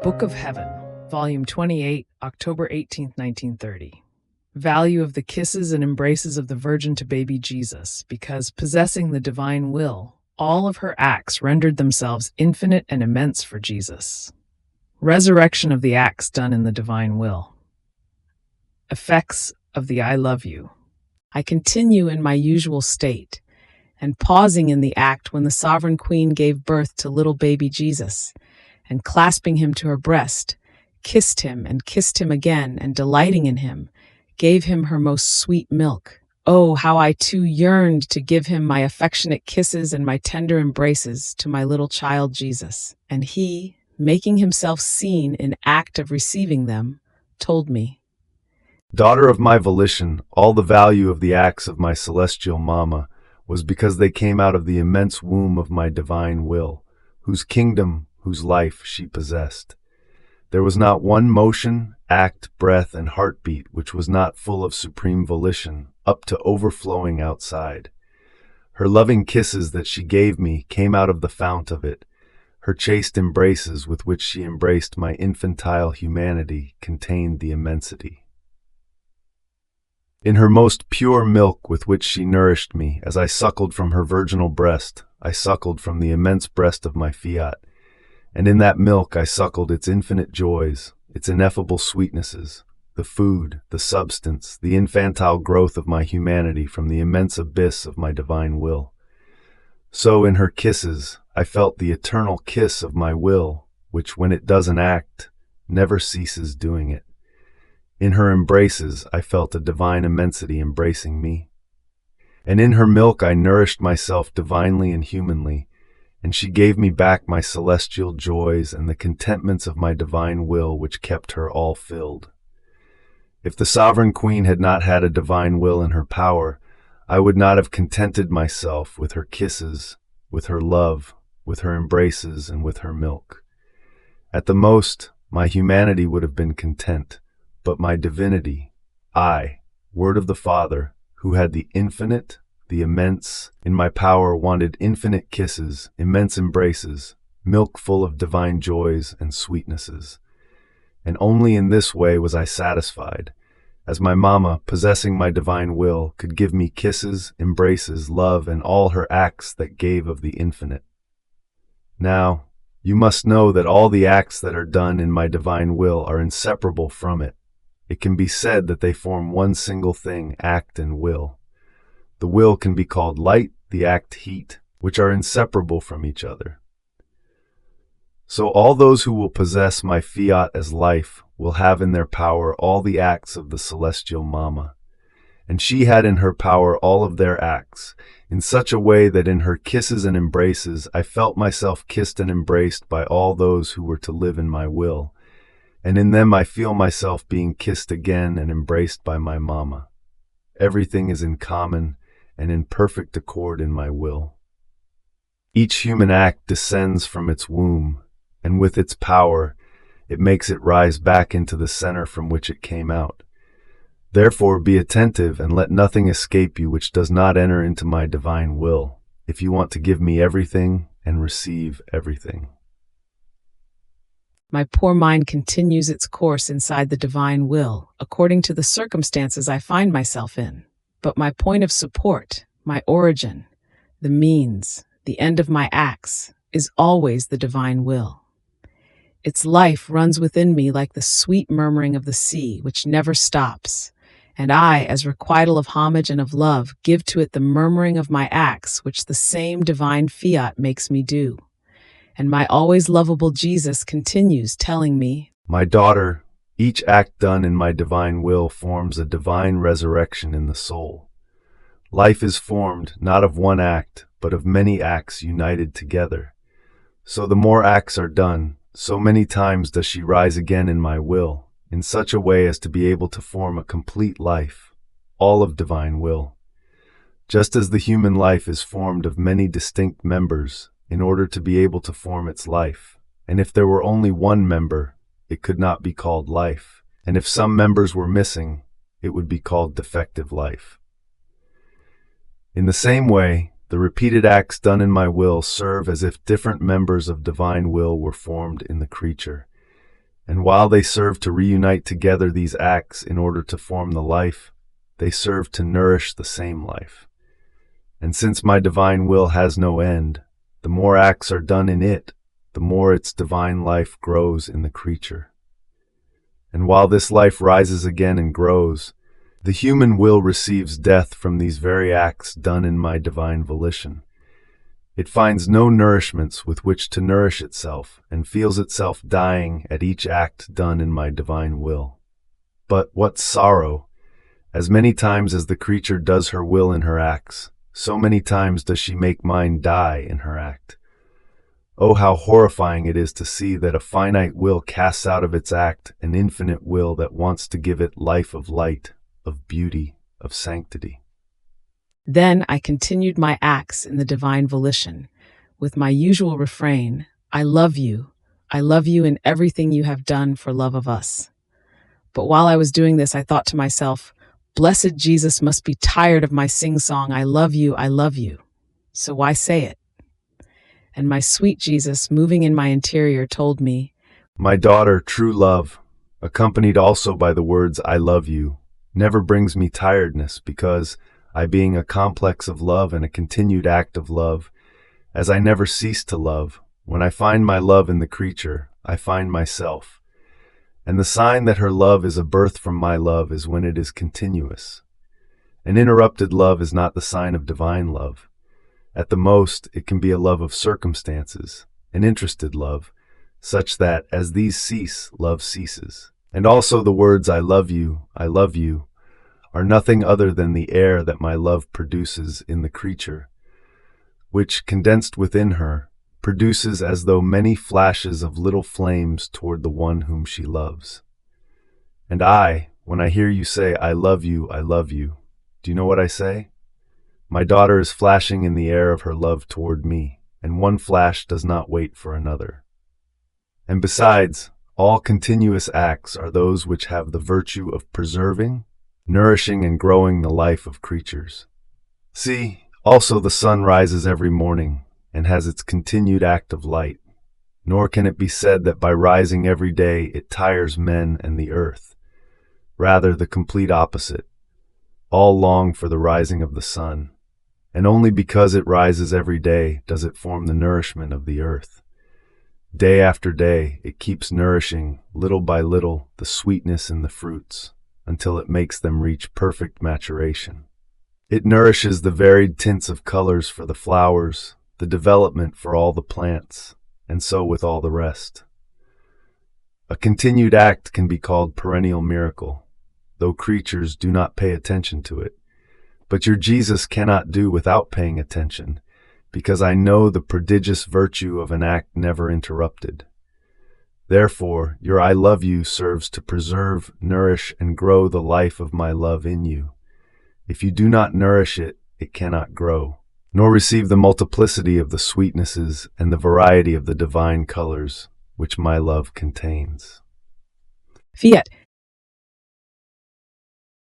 Book of Heaven, Volume 28, October 18, 1930. Value of the kisses and embraces of the Virgin to baby Jesus, because possessing the divine will, all of her acts rendered themselves infinite and immense for Jesus. Resurrection of the acts done in the divine will. Effects of the I love you. I continue in my usual state, and pausing in the act when the Sovereign Queen gave birth to little baby Jesus, and clasping him to her breast, kissed him again, and delighting in him, gave him her most sweet milk. Oh, how I too yearned to give him my affectionate kisses and my tender embraces to my little child Jesus. And he, making himself seen in act of receiving them, told me, "Daughter of my volition, all the value of the acts of my celestial Mama was because they came out of the immense womb of my divine will, whose kingdom, whose life she possessed. There was not one motion, act, breath, and heartbeat which was not full of supreme volition, up to overflowing outside. Her loving kisses that she gave me came out of the fount of it. Her chaste embraces with which she embraced my infantile humanity contained the immensity. In her most pure milk with which she nourished me, as I suckled from her virginal breast, I suckled from the immense breast of my fiat, and in that milk I suckled its infinite joys, its ineffable sweetnesses, the food, the substance, the infantile growth of my humanity from the immense abyss of my divine will. So in her kisses I felt the eternal kiss of my will, which when it does an act, never ceases doing it. In her embraces I felt a divine immensity embracing me. And in her milk I nourished myself divinely and humanly, and she gave me back my celestial joys and the contentments of my divine will which kept her all filled. If the Sovereign Queen had not had a divine will in her power, I would not have contented myself with her kisses, with her love, with her embraces, and with her milk. At the most, my humanity would have been content, but my divinity, I, Word of the Father, who had the infinite, the immense, in my power wanted infinite kisses, immense embraces, milk full of divine joys and sweetnesses. And only in this way was I satisfied, as my Mama, possessing my divine will, could give me kisses, embraces, love, and all her acts that gave of the infinite. Now, you must know that all the acts that are done in my divine will are inseparable from it. It can be said that they form one single thing, act and will. The will can be called light, the act heat, which are inseparable from each other. So all those who will possess my fiat as life will have in their power all the acts of the celestial Mama. And she had in her power all of their acts, in such a way that in her kisses and embraces I felt myself kissed and embraced by all those who were to live in my will, and in them I feel myself being kissed again and embraced by my Mama. Everything is in common and in perfect accord in my will. Each human act descends from its womb, and with its power, it makes it rise back into the center from which it came out. Therefore, be attentive and let nothing escape you which does not enter into my divine will, if you want to give me everything and receive everything. My poor mind continues its course inside the divine will, according to the circumstances I find myself in. But my point of support, my origin, the means, the end of my acts, is always the divine will. Its life runs within me like the sweet murmuring of the sea, which never stops, and I, as requital of homage and of love, give to it the murmuring of my acts, which the same divine fiat makes me do. And my always lovable Jesus continues telling me, "My daughter, each act done in my divine will forms a divine resurrection in the soul. Life is formed not of one act, but of many acts united together. So the more acts are done, so many times does she rise again in my will, in such a way as to be able to form a complete life, all of divine will. Just as the human life is formed of many distinct members, in order to be able to form its life, and if there were only one member, it could not be called life, and if some members were missing, it would be called defective life. In the same way, the repeated acts done in my will serve as if different members of divine will were formed in the creature, And while they serve to reunite together these acts in order to form the life, they serve to nourish the same life. And since my divine will has no end, the more acts are done in it, the more its divine life grows in the creature. And while this life rises again and grows, the human will receives death from these very acts done in my divine volition. It finds no nourishments with which to nourish itself, and feels itself dying at each act done in my divine will. But what sorrow! As many times as the creature does her will in her acts, so many times does she make mine die in her act. Oh, how horrifying it is to see that a finite will casts out of its act an infinite will that wants to give it life of light, of beauty, of sanctity. Then I continued my acts in the divine volition, with my usual refrain, I love you in everything you have done for love of us. But while I was doing this, I thought to myself, blessed Jesus must be tired of my sing-song, I love you, so why say it? And my sweet Jesus, moving in my interior, told me, My daughter, true love, accompanied also by the words I love you, never brings me tiredness, because I being a complex of love and a continued act of love, as I never cease to love, when I find my love in the creature, I find myself. And the sign that her love is a birth from my love is when it is continuous. An interrupted love is not the sign of divine love. At the most, it can be a love of circumstances, an interested love, such that, as these cease, love ceases. And also the words I love you, are nothing other than the air that my love produces in the creature, which, condensed within her, produces as though many flashes of little flames toward the one whom she loves. And I, when I hear you say, I love you, do you know what I say? My daughter is flashing in the air of her love toward me, and one flash does not wait for another. And besides, all continuous acts are those which have the virtue of preserving, nourishing, and growing the life of creatures. See, also the sun rises every morning, and has its continued act of light, nor can it be said that by rising every day it tires men and the earth. Rather, the complete opposite. All long for the rising of the sun, and only because it rises every day does it form the nourishment of the earth. Day after day, it keeps nourishing, little by little, the sweetness in the fruits, until it makes them reach perfect maturation. It nourishes the varied tints of colors for the flowers, the development for all the plants, and so with all the rest. A continued act can be called perennial miracle, though creatures do not pay attention to it. But your Jesus cannot do without paying attention, because I know the prodigious virtue of an act never interrupted. Therefore, your I love you serves to preserve, nourish, and grow the life of my love in you. If you do not nourish it, it cannot grow, nor receive the multiplicity of the sweetnesses and the variety of the divine colors which my love contains. Fiat,